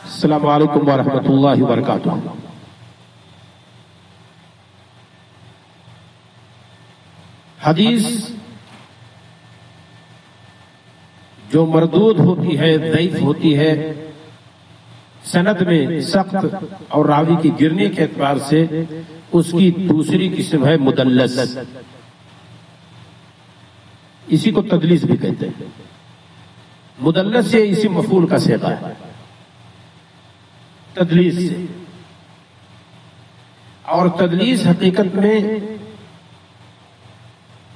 السلام علیکم ورحمۃ اللہ وبرکاتہ۔ حدیث جو مردود ہوتی ہے، ضعیف ہوتی ہے، سند میں سخت اور راوی کی گرنے کے اعتبار سے اس کی دوسری قسم ہے مدلس۔ اسی کو تدلیس بھی کہتے ہیں۔ مدلس سے اسی مفعول کا صیغہ ہے، تدلیس سے۔ اور تدلیس حقیقت میں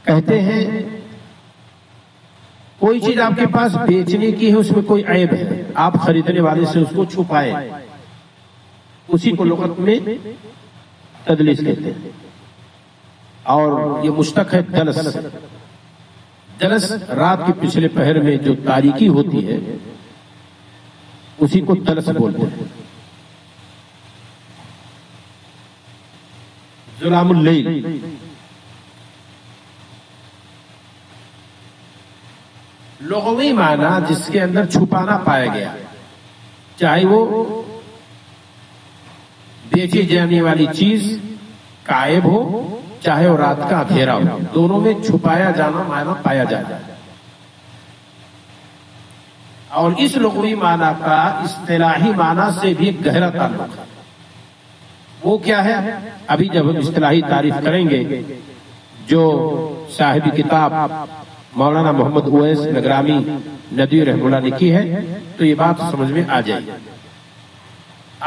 کہتے ہیں کوئی چیز آپ کے پاس بیچنے کی ہے، اس میں کوئی عیب ہے، آپ خریدنے والے سے اس کو چھپائے، اسی کو لغت میں تدلیس کہتے ہیں۔ اور یہ مشتق ہے دلس۔ دلس رات کے پچھلے پہر میں جو تاریکی ہوتی ہے اسی کو دلس بولتے ہیں۔ ظلام اللیل، لغوی معنی جس کے اندر چھپانا پایا گیا، چاہے وہ بیچی جانے والی چیز کا عیب ہو، چاہے وہ رات کا اندھیرا ہو، دونوں میں چھپایا جانا معنی پایا جاتا ہے۔ اور اس لغوی معنی کا اصطلاحی معنی سے بھی گہرا تعلق ہے۔ وہ کیا ہے؟ ابھی جب ہم اصطلاحی تعریف کریں گے جو صاحب کتاب مولانا محمد اویس نگرامی ندوی رحمہ اللہ نے کی ہے تو یہ بات سمجھ میں آ جائے گی۔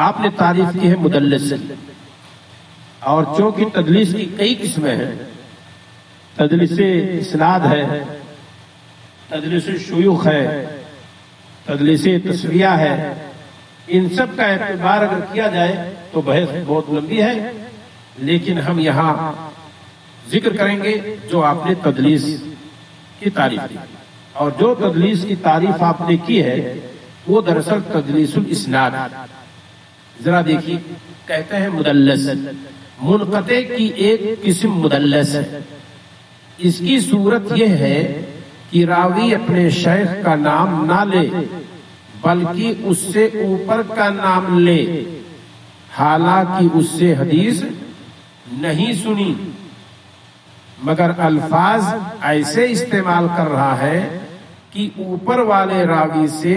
آپ نے تعریف کی ہے مدلس، اور چونکہ تدلیس کی کئی قسمیں ہیں، تدلیس اسناد ہے، تدلیس شیوخ ہے، تدلیس تسویہ ہے، ان سب کا اعتبار اگر کیا جائے تو بحث بہت لمبی ہے، لیکن ہم یہاں ذکر کریں گے جو آپ نے تدلیس کی تعریف کی۔ اور جو تدلیس کی تعریف آپ نے کی ہے وہ دراصل تدلیس الاسناد۔ ذرا دیکھیے، کہتے ہیں مدلس، منقطع کی ایک قسم مدلس ہے۔ اس کی صورت یہ ہے کہ راوی اپنے شیخ کا نام نہ لے بلکہ اس سے اوپر کا نام لے، حالانکہ اس سے حدیث نہیں سنی، مگر الفاظ ایسے استعمال کر رہا ہے کہ اوپر والے راوی سے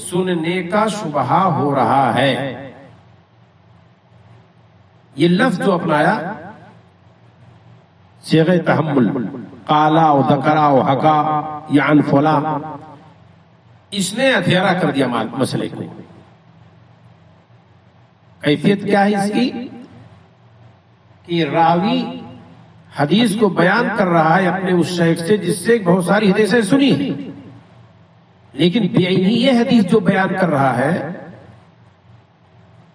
سننے کا شبہ ہو رہا ہے۔ یہ لفظ جو اپنایا صیغہ تحمل، قالا و ذکرا و حکا یا عن فلاں، اس نے ادھیرا کر دیا مسئلے کو۔ کیفیت کیا ہے اس کی؟ کہ راوی حدیث کو بیان کر رہا ہے اپنے اس شیخ سے جس سے بہت ساری حدیثیں سنی ہیں، لیکن بعینی یہ حدیث جو بیان کر رہا ہے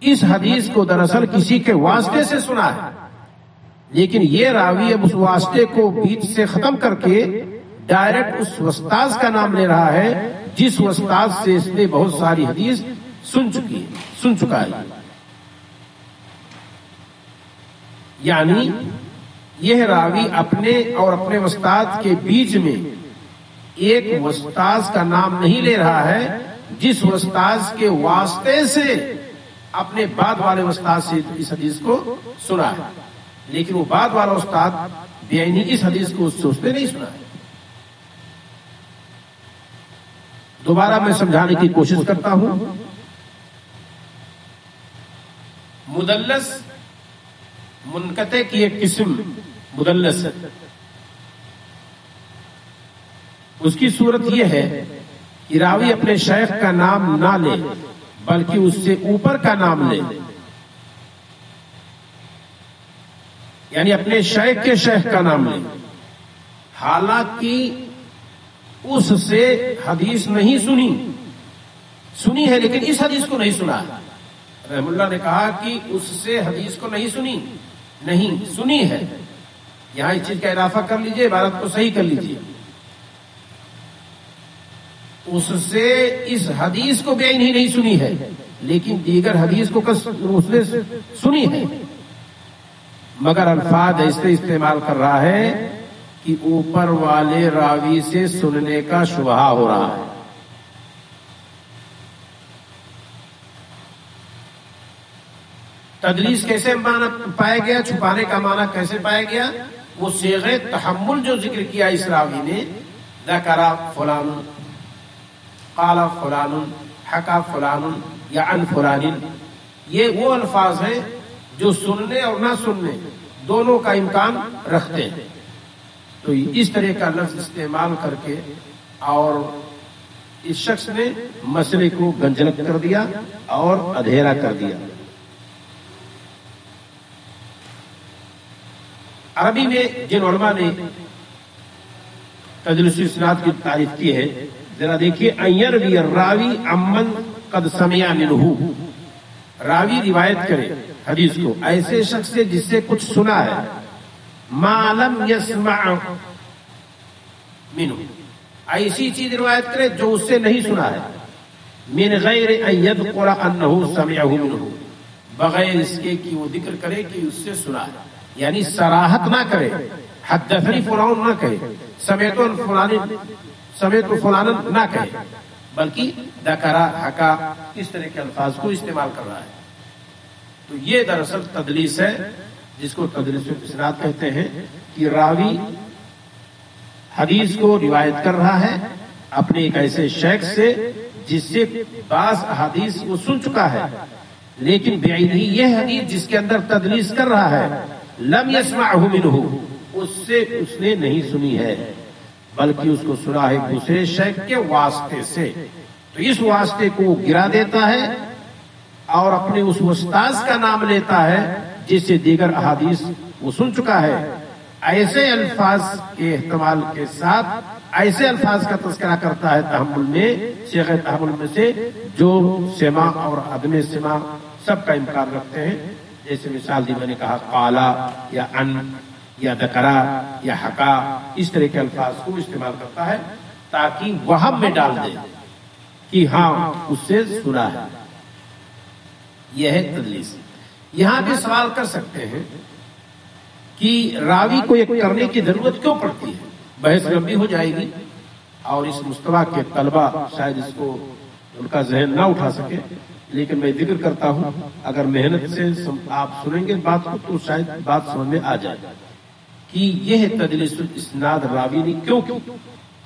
اس حدیث کو دراصل کسی کے واسطے سے سنا ہے، لیکن یہ راوی اب اس واسطے کو بیچ سے ختم کر کے ڈائریکٹ اس استاذ کا نام لے رہا ہے جس استاذ سے اس نے بہت ساری حدیث سن چکا ہے۔ یعنی یہ راوی اپنے اور اپنے استاد کے بیچ میں ایک استاذ کا نام نہیں لے رہا ہے جس استاذ کے واسطے سے اپنے بعد والے استاد سے اس حدیث کو سنا ہے، لیکن وہ بعد والا استاد بعینی اس حدیث کو اس سے اس نے نہیں سنا ہے۔ دوبارہ میں سمجھانے کی کوشش کرتا ہوں۔ مدلس منقطع کی ایک قسم مدلس ہے۔ اس کی صورت یہ ہے کہ راوی اپنے شیخ کا نام نہ لے بلکہ اس سے اوپر کا نام لے، یعنی اپنے شیخ کے شیخ کا نام لے، حالانکہ اس سے حدیث نہیں سنی ہے، لیکن اس حدیث کو نہیں سنا ہے۔ رحم اللہ نے کہا کہ اس سے حدیث کو نہیں سنی ہے، یہاں اس چیز کا اضافہ کر لیجئے، عبارت کو صحیح کر لیجئے، اس سے اس حدیث کو بھی نہیں سنی ہے، لیکن دیگر حدیث کو اس نے سنی ہے، مگر الفاظ ایسے استعمال کر رہا ہے کہ اوپر والے راوی سے سننے کا شبہ ہو رہا ہے. تدلیس کیسے معنی پایا گیا، چھپانے کا معنی کیسے پایا گیا؟ وہ صیغہ تحمل جو ذکر کیا اس راوی نے، ذکر فلان، قال فلان، حکا فلان یا عن فلان، یہ وہ الفاظ ہیں جو سننے اور نہ سننے دونوں کا امکان رکھتے ہیں. تو اس طرح کا لفظ استعمال کر کے اور اس شخص نے مسئلے کو گنجلک کر دیا اور اندھیرا کر دیا. عربی میں جن علماء نے تدلیس اسناد کی تعریف کی ہے، ذرا دیکھیے، ان یروی الراوی عمن قد سمع منہ، راوی روایت کرے حدیث کو ایسے شخص سے جس سے کچھ سنا ہے، ما لم یسمع منہ، ایسی چیز روایت کرے جو اس سے نہیں سنا ہے، من غیر ان یذکر انہ سمعہ منہ، بغیر اس کے کہ وہ ذکر کرے کہ اس سے سنا ہے، یعنی صراحت نہ کرے، حدثنی فلان نہ کہے، سمعت فلانا نہ کہے، بلکہ ذکر، حکا، اس طرح کے الفاظ کو استعمال کر رہا ہے. تو یہ دراصل تدلیس ہے جس کو تدلیس اسناد کہتے ہیں، کہ راوی حدیث کو روایت کر رہا ہے اپنے ایک ایسے شخص سے جس سے بعض حدیث وہ سن چکا ہے، لیکن بعینہ یہ حدیث جس کے اندر تدلیس کر رہا ہے، لم یسمعہ منہ، اس سے اس نے نہیں سنی ہے، بلکہ اس کو سنا ہے دوسرے شیخ کے واسطے سے. تو اس واسطے کو وہ گرا دیتا ہے اور اپنے اس استاذ کا نام لیتا ہے جس سے دیگر احادیث وہ سن چکا ہے. ایسے الفاظ کے احتمال کے ساتھ ایسے الفاظ کا تذکرہ کرتا ہے تحمل میں، صیغہ تحمل میں سے جو سماع اور عدم سماع سب کا امکان رکھتے ہیں. جیسے مثال دی میں نے کہا قالا یا ان یا ذکرا یا حکا، اس طرح کے الفاظ کو استعمال کرتا ہے تاکہ وہم میں ڈال دے کہ ہاں اس سے سنا ہے. یہ ہے تدلیس. یہاں بھی سوال کر سکتے ہیں کہ راوی کو یہ کرنے کی ضرورت کیوں پڑتی ہے؟ بحث لمبی ہو جائے گی اور اس مستویٰ کے طلبہ شاید اس کو ان کا ذہن نہ اٹھا سکے، لیکن میں ذکر کرتا ہوں اگر محنت سے آپ سنیں گے بات کو تو شاید بات سمجھ میں آ جائے کہ یہ تدلیس الاسناد راوی نے کیوں کی.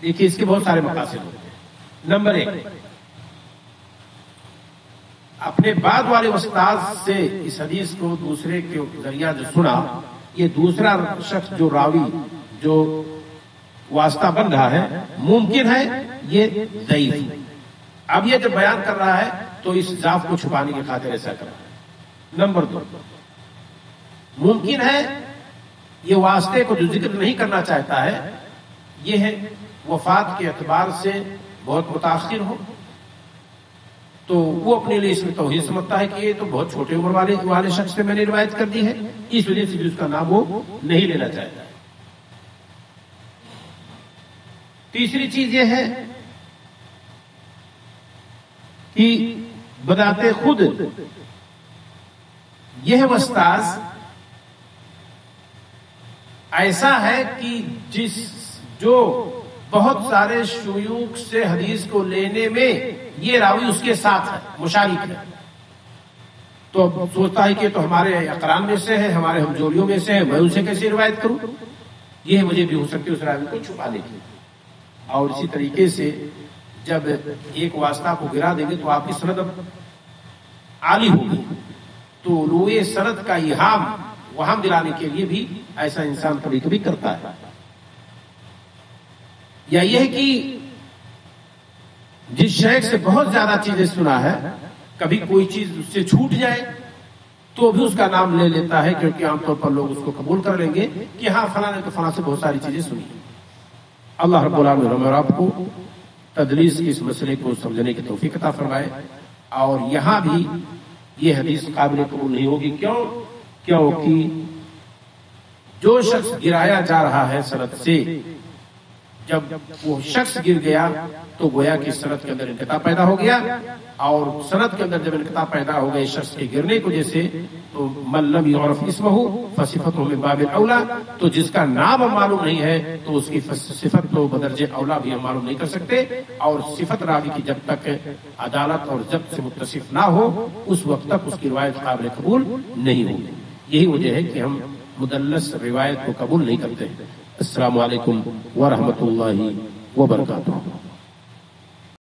دیکھیے اس کے بہت سارے مقاصد ہوتے ہیں. نمبر 1، اپنے بعد والے استاذ سے اس حدیث کو دوسرے کے ذریعہ جو سنا، یہ دوسرا شخص جو راوی جو واسطہ بن رہا ہے ممکن ہے یہ ضعیف. اب یہ جو بیان کر رہا ہے تو اس ضعف کو چھپانے کی خاطر ایسا کر رہا ہے. نمبر 2، ممکن ہے یہ واسطے کو جو ذکر نہیں کرنا چاہتا ہے یہ ہے وفات کے اعتبار سے بہت متاخر ہو، تو وہ اپنے لیے اس میں توہین سمجھتا ہے کہ یہ تو بہت چھوٹے عمر والے شخص سے میں نے روایت کر دی ہے، اس وجہ سے بھی اس کا نام وہ نہیں لینا چاہتا ہے. تیسری چیز یہ ہے کہ بذات خود یہ استاذ ایسا ہے کہ جو بہت سارے شیوخ سے حدیث کو لینے میں یہ راوی اس کے ساتھ ہے، مشارک ہے، تو اب سوچتا ہے کہ تو ہمارے اقران میں سے ہے، ہمارے ہمجولیوں میں سے ہے، میں ان سے کیسے روایت کروں؟ یہ مجھے بھی ہو سکتی ہے اس راوی کو چھپانے کی. اور اسی طریقے سے جب ایک واسطہ کو گرا دیں گے تو آپ کی سند عالی ہوگی، تو روئے سند کا ایہام وہم دلانے کے لیے بھی ایسا انسان کبھی کبھی کرتا ہے. یا یہ کہ جس شیخ سے بہت زیادہ چیزیں سنا ہے، کبھی کوئی چیز اس سے چھوٹ جائے تو بھی اس کا نام لے لیتا ہے، کیونکہ عام طور پر لوگ اس کو قبول کر لیں گے کہ ہاں فلاں نے تو فلاں سے بہت ساری چیزیں سنی. اللہ رب العالمین ہمیں اور آپ کو تدلیس کے اس مسئلے کو سمجھنے کی توفیق عطا فرمائے. اور یہاں بھی یہ حدیث قابل قبول نہیں ہوگی. کیونکہ جو شخص گرایا جا رہا ہے سند سے، جب وہ شخص گر گیا تو گویا کہ سند کے اندر انقطاع پیدا ہو گیا، اور سند کے اندر جب انقطاع پیدا ہو گئے شخص کے گرنے کی وجہ سے، تو من لم یعرف اسمہ فصفته من باب الاولی، تو جس کا نام ہم معلوم نہیں ہے تو اس کی صفت تو بدرجہ اولا بھی ہم معلوم نہیں کر سکتے، اور صفت راوی کی جب تک عدالت اور ضبط سے متصف نہ ہو اس وقت تک اس کی روایت قابل قبول نہیں ہوگی۔ یہی وجہ ہے کہ ہم مدلس روایت کو قبول نہیں کرتے۔ السلام علیکم ورحمۃ اللہ وبرکاتہ۔